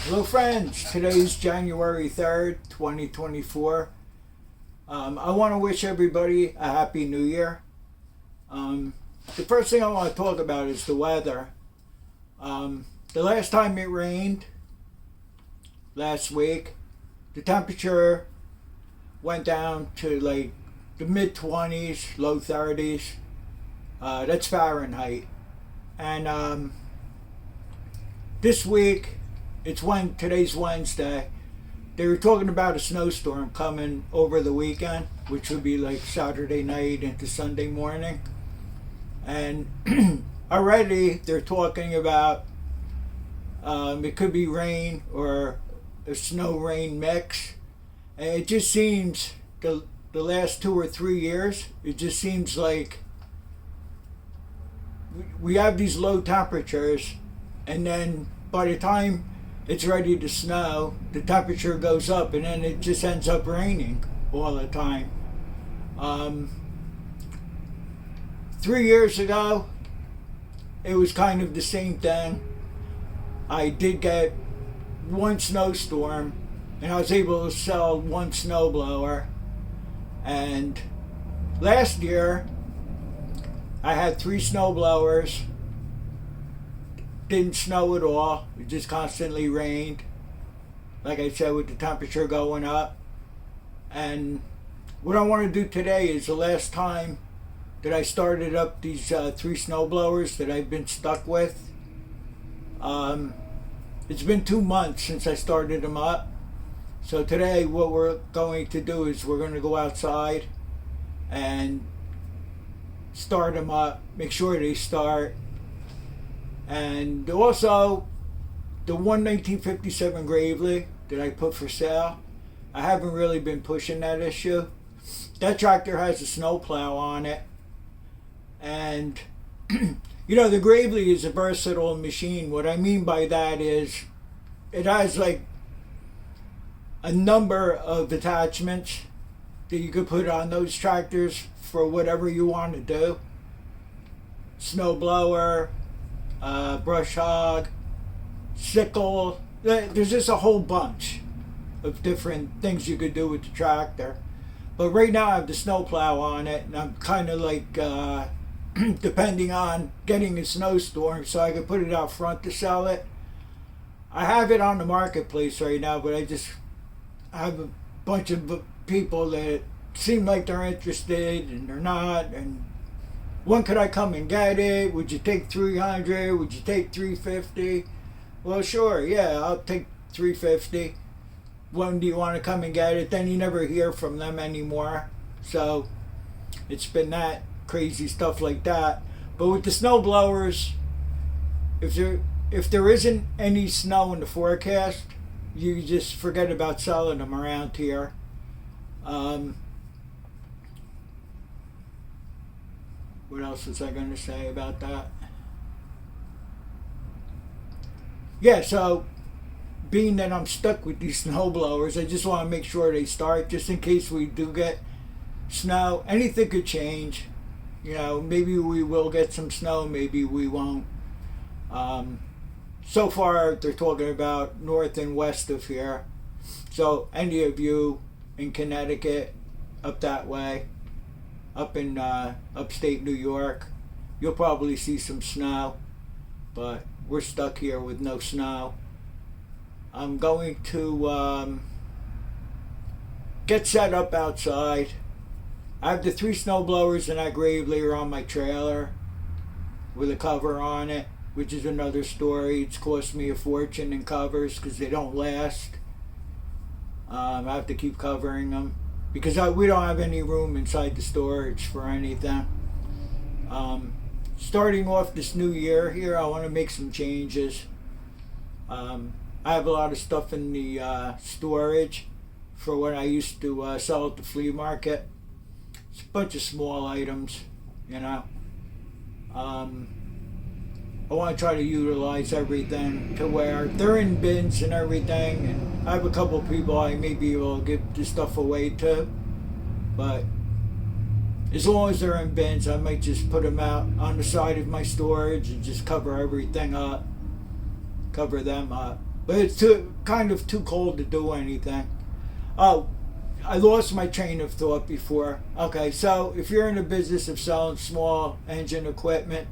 Hello friends, today's January 3rd, 2024. I want to wish everybody a happy new year. The first thing I want to talk about is the weather. The last time it rained, last week, the temperature went down to like the mid 20s, low 30s. That's Fahrenheit. And this week, today's Wednesday. They were talking about a snowstorm coming over the weekend, which would be like Saturday night into Sunday morning. And already they're talking about it could be rain or a snow rain mix. And it just seems the last 2 or 3 years, it just seems like we have these low temperatures, and then by the time it's ready to snow, the temperature goes up, and then it just ends up raining all the time. 3 years ago, it was kind of the same thing. I did get one snowstorm, and I was able to sell one snowblower. And last year, I had 3 snowblowers. Didn't snow at all. It just constantly rained. Like I said, with the temperature going up. And what I want to do today is the last time that I started up these 3 snowblowers that I've been stuck with. It's been 2 months since I started them up. So today what we're going to do is we're going to go outside and start them up. Make sure they start. And also, the one 1957 Gravelys that I put for sale, I haven't really been pushing that issue. That tractor has a snowplow on it. And, the Gravelys is a versatile machine. What I mean by that is it has like a number of attachments that you could put on those tractors for whatever you want to do. Snowblower, brush hog, sickle. There's just a whole bunch of different things you could do with the tractor. But right now I have the snowplow on it, and I'm kind of like depending on getting a snowstorm so I can put it out front to sell it. I have it on the marketplace right now, but I have a bunch of people that seem like they're interested and they're not. And when could I come and get it? Would you take 300? Would you take 350? Well, sure, yeah, I'll take 350. When do you want to come and get it? Then you never hear from them anymore. So it's been that crazy stuff like that. But with the snow blowers, if there isn't any snow in the forecast, you just forget about selling them around here. What else was I going to say about that? Yeah, so being that I'm stuck with these snow blowers, I just want to make sure they start just in case we do get snow. Anything could change. Maybe we will get some snow, maybe we won't. So far, they're talking about north and west of here. So any of you in Connecticut, up that way, up in upstate New York, you'll probably see some snow, but we're stuck here with no snow. I'm going to get set up outside. I have the 3 snow blowers and that Gravelys are on my trailer with a cover on it, which is another story. It's cost me a fortune in covers because they don't last. I have to keep covering them because we don't have any room inside the storage for anything. Starting off this new year here, I want to make some changes. I have a lot of stuff in the storage for what I used to sell at the flea market. It's a bunch of small items, I want to try to utilize everything to where they're in bins and everything, and I have a couple of people I may be able to give this stuff away to, but as long as they're in bins, I might just put them out on the side of my storage and just cover everything up, cover them up. but it's kind of too cold to do anything. Oh, I lost my train of thought before. Okay, so if you're in the business of selling small engine equipment,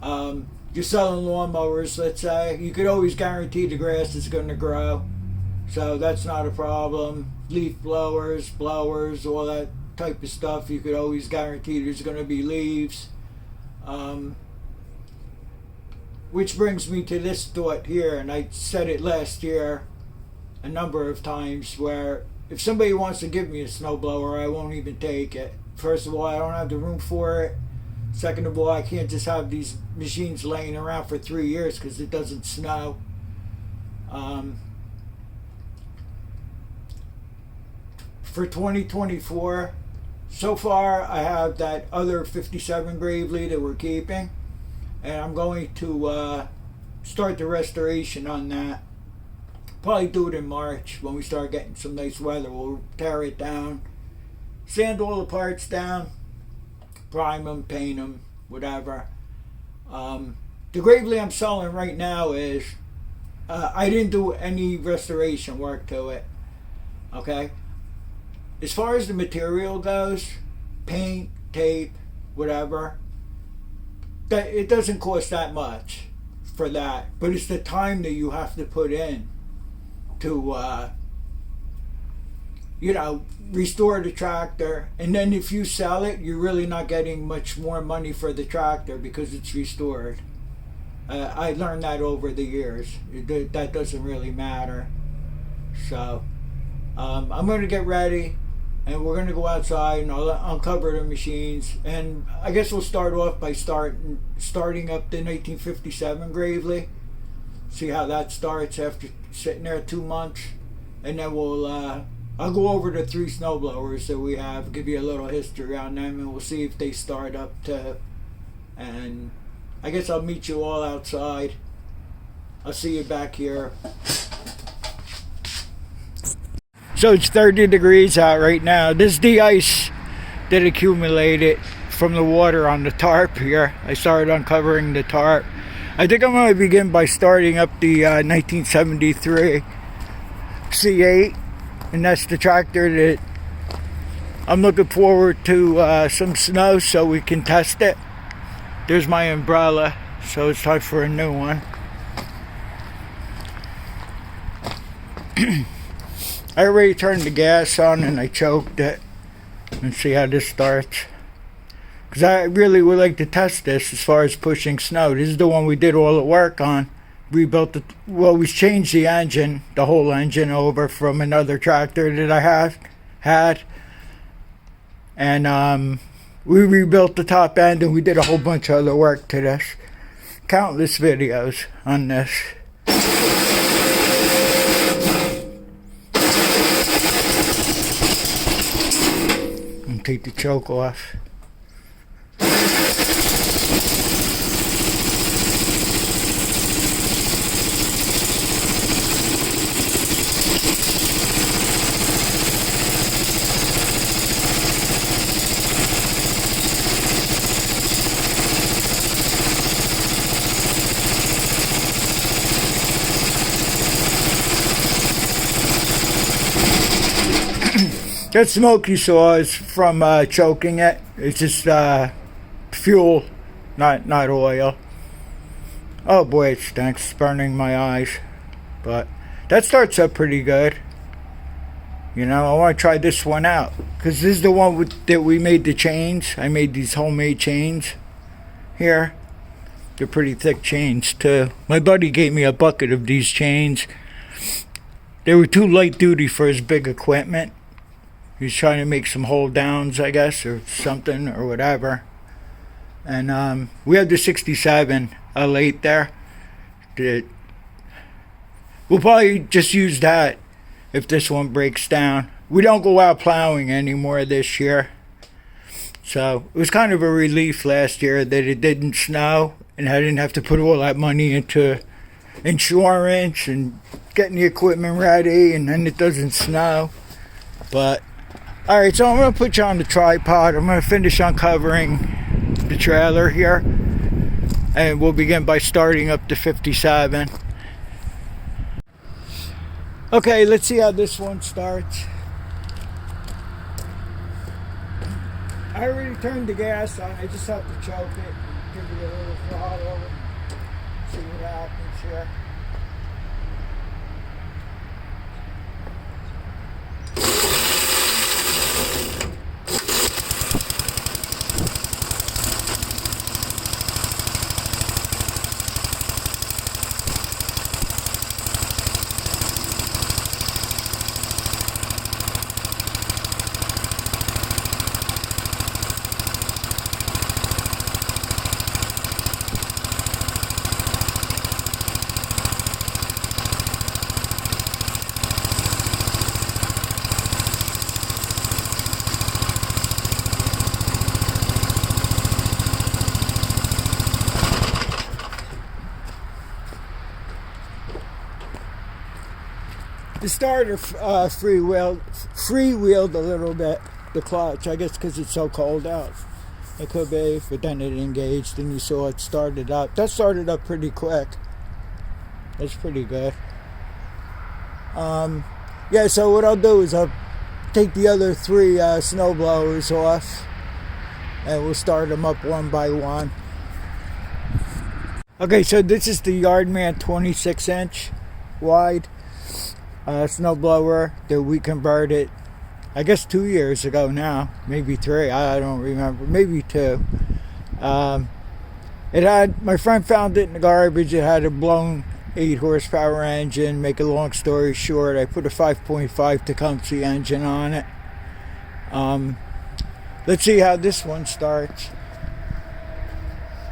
you're selling lawnmowers, let's say, you could always guarantee the grass is going to grow. So that's not a problem. Leaf blowers, all that type of stuff, you could always guarantee there's going to be leaves. Which brings me to this thought here, and I said it last year a number of times, where if somebody wants to give me a snowblower, I won't even take it. First of all, I don't have the room for it. Second of all, I can't just have these machines laying around for 3 years because it doesn't snow. For 2024, so far I have that other 57 Gravely that we're keeping, and I'm going to start the restoration on that. Probably do it in March when we start getting some nice weather. We'll tear it down, sand all the parts down, prime them, paint them, whatever. The Gravely I'm selling right now is, I didn't do any restoration work to it. Okay? As far as the material goes, paint, tape, whatever, that it doesn't cost that much for that. But it's the time that you have to put in to restore the tractor. And then if you sell it, you're really not getting much more money for the tractor because it's restored. I learned that over the years. That doesn't really matter. So I'm going to get ready, and we're going to go outside and I'll uncover the machines. And I guess we'll start off by starting up the 1957 Gravely. See how that starts after sitting there 2 months. And then I'll go over the 3 snowblowers that we have, give you a little history on them, and we'll see if they start up too. And I guess I'll meet you all outside. I'll see you back here. So it's 30 degrees out right now. This is the ice that accumulated from the water on the tarp here. I started uncovering the tarp. I think I'm going to begin by starting up the 1973 C8. And that's the tractor that I'm looking forward to some snow so we can test it. There's my umbrella, so it's time for a new one. I already turned the gas on and I choked it. Let's see how this starts. Because I really would like to test this as far as pushing snow. This is the one we did all the work on. We changed the engine, the whole engine over from another tractor that I had. And we rebuilt the top end, and we did a whole bunch of other work to this. Countless videos on this. And take the choke off. That smoke you saw is from choking it. It's just fuel, not oil. Oh boy, it stinks. It's burning my eyes. But that starts up pretty good. You know, I want to try this one out. Because this is the one that we made the chains. I made these homemade chains here. They're pretty thick chains too. My buddy gave me a bucket of these chains. They were too light duty for his big equipment. He was trying to make some hold downs, I guess, or something, or whatever. And we have the 67 L8 there. We'll probably just use that if this one breaks down. We don't go out plowing anymore this year. So it was kind of a relief last year that it didn't snow, and I didn't have to put all that money into insurance and getting the equipment ready, and then it doesn't snow. But alright, so I'm going to put you on the tripod. I'm going to finish uncovering the trailer here, and we'll begin by starting up the 57. Okay, let's see how this one starts. I already turned the gas on. I just have to choke it, give it a little throttle, and see what happens here. The starter freewheeled a little bit, the clutch, I guess because it's so cold out. It could be, but then it engaged and you saw it started up. That started up pretty quick. That's pretty good. Yeah, so what I'll do is I'll take the other three snow blowers off and we'll start them up one by one. Okay, so this is the Yardman 26-inch wide snow blower that we converted, I guess 2 years ago now, maybe 3, I don't remember, maybe 2. It had, my friend found it in the garbage. It had a blown 8 horsepower engine. Make a long story short, I put a 5.5 Tecumseh engine on it. Let's see how this one starts.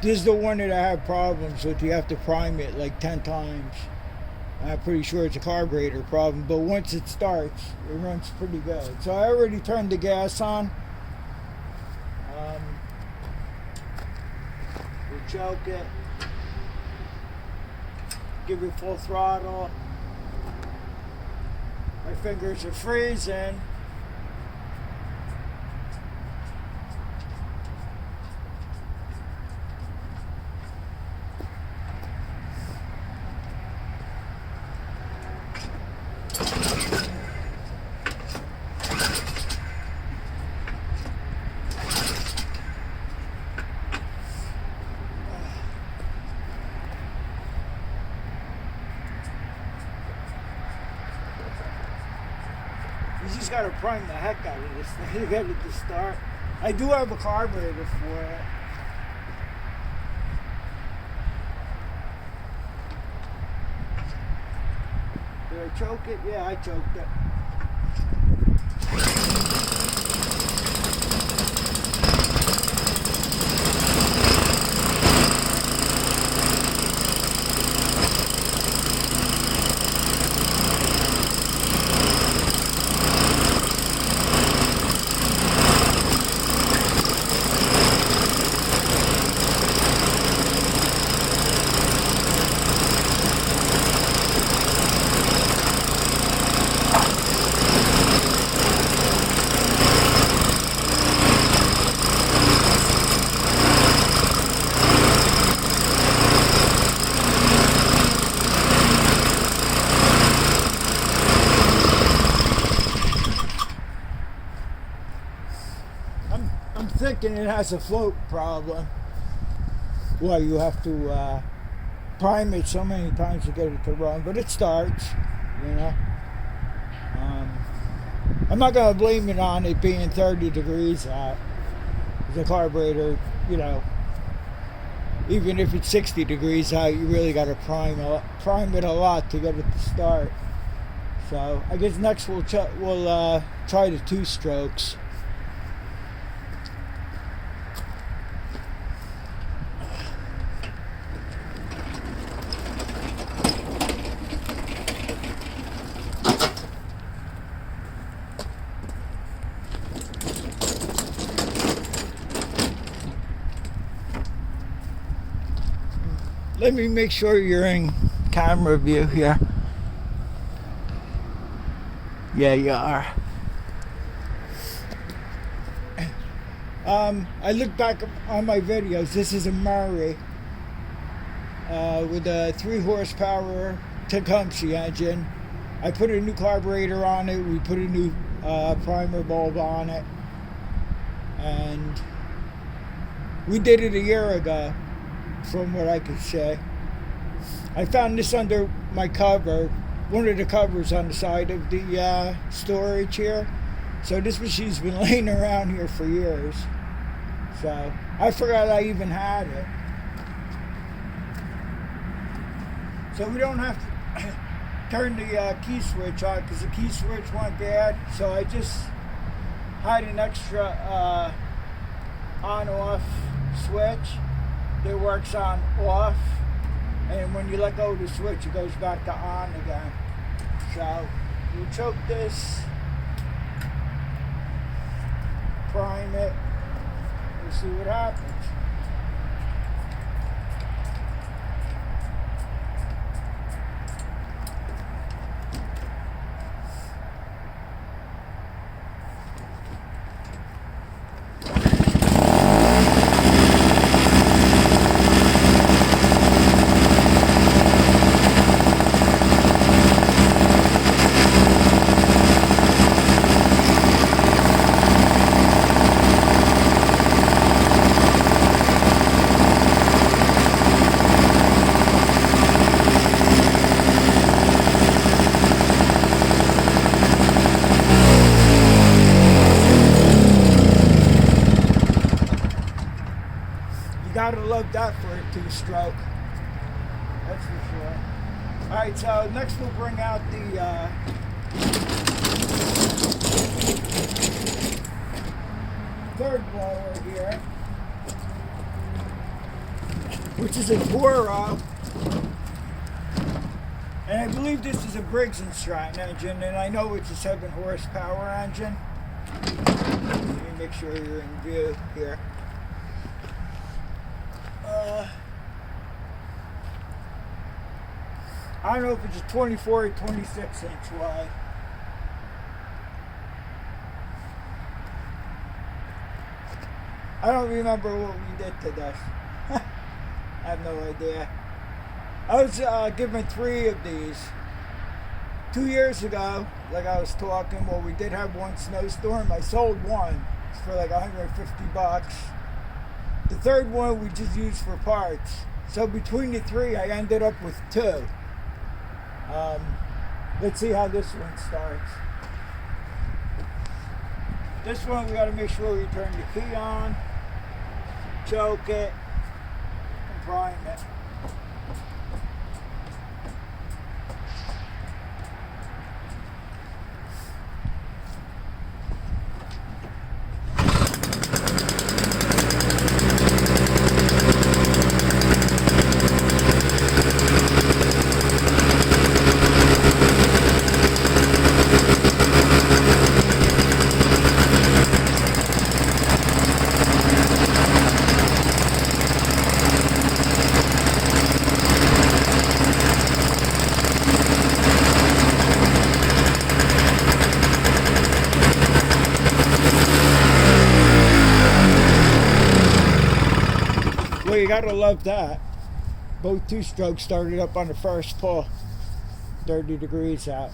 This is the one that I have problems with. You have to prime it like 10 times. I'm pretty sure it's a carburetor problem, but once it starts, it runs pretty good. So I already turned the gas on. We'll choke it. Give it full throttle. My fingers are freezing. You just gotta prime the heck out of this thing to get it to start. I do have a carburetor for it. Did I choke it? Yeah, I choked it. I'm thinking it has a float problem. Well, you have to prime it so many times to get it to run, but it starts, you know. I'm not going to blame it on it being 30 degrees out. The carburetor, you know, even if it's 60 degrees out, you really got to prime it a lot to get it to start. So I guess next we'll try the 2 strokes. Let me make sure you're in camera view here. Yeah, you are. I look back on my videos. This is a Murray with a 3 horsepower Tecumseh engine. I put a new carburetor on it. We put a new primer bulb on it. And we did it a year ago, from what I could say. I found this under my cover, one of the covers on the side of the storage here. So this machine's been laying around here for years. So I forgot I even had it. So we don't have to turn the key switch on because the key switch went bad. So I just had an extra on-off switch that works on off, and when you let go of the switch it goes back to on again. So you choke this, prime it, and see what happens. Gotta love that for a two-stroke. That's for sure. Alright, so next we'll bring out the third blower here, which is a Toro. And I believe this is a Briggs & Stratton engine, and I know it's a 7 horsepower engine. Let me make sure you're in view here. I don't know if it's a 24 or 26 inch wide. I don't remember what we did to this. I have no idea. I was given 3 of these 2 years ago, like I was talking. Well, we did have one snowstorm. I sold one for like $150. The third one we just used for parts. So between the 3, I ended up with 2. Let's see how this one starts. This one we got to make sure we turn the key on, choke it, and prime it. Well, you gotta love that. Both two-strokes started up on the first pull. 30 degrees out.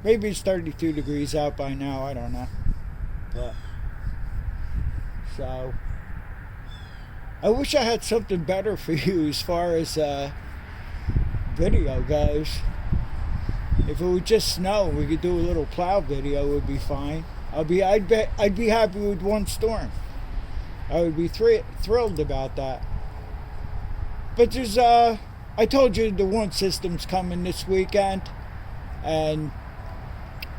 Maybe it's 32 degrees out by now, I don't know. But, so, I wish I had something better for you as far as video goes. If it would just snow, we could do a little plow video, it would be fine. I'd be happy with one storm. I would be thrilled about that. But there's I told you the one system's coming this weekend, and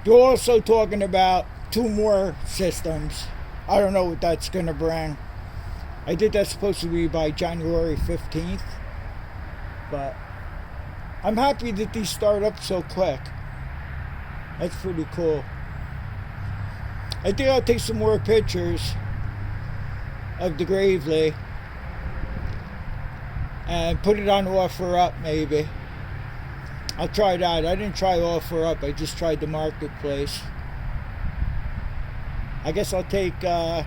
they're also talking about 2 more systems. I don't know what that's gonna bring. I think that's supposed to be by January 15th, but I'm happy that these start up so quick. That's pretty cool. I think I'll take some more pictures of the Gravelys and put it on offer up maybe. I'll try that. I didn't try offer up, I just tried the marketplace. I guess I'll take I'd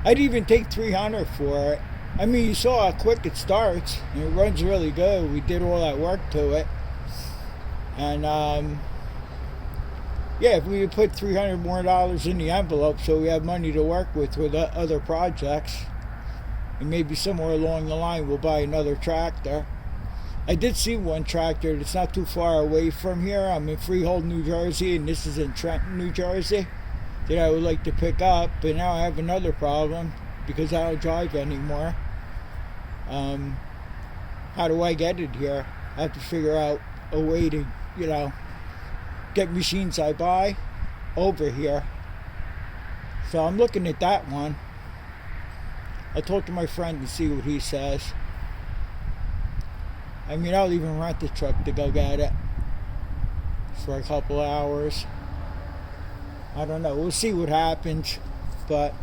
even take 300 for it. I mean, you saw how quick it starts and it runs really good. We did all that work to it. And yeah, if we would put $300 more in the envelope so we have money to work with other projects, and maybe somewhere along the line we'll buy another tractor. I did see one tractor that's not too far away from here. I'm in Freehold, New Jersey, and this is in Trenton, New Jersey, that I would like to pick up. But now I have another problem because I don't drive anymore. How do I get it here? I have to figure out a way to, get machines I buy over here. So I'm looking at that one. I'll talk to my friend and see what he says. I mean, I'll even rent the truck to go get it for a couple of hours. I don't know. We'll see what happens. But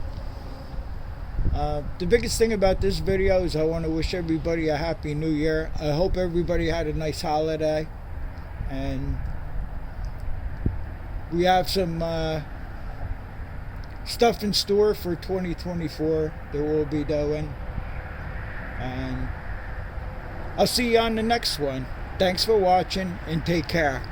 the biggest thing about this video is I want to wish everybody a Happy New Year. I hope everybody had a nice holiday. And we have some stuff in store for 2024 that we'll be doing. And I'll see you on the next one. Thanks for watching and take care.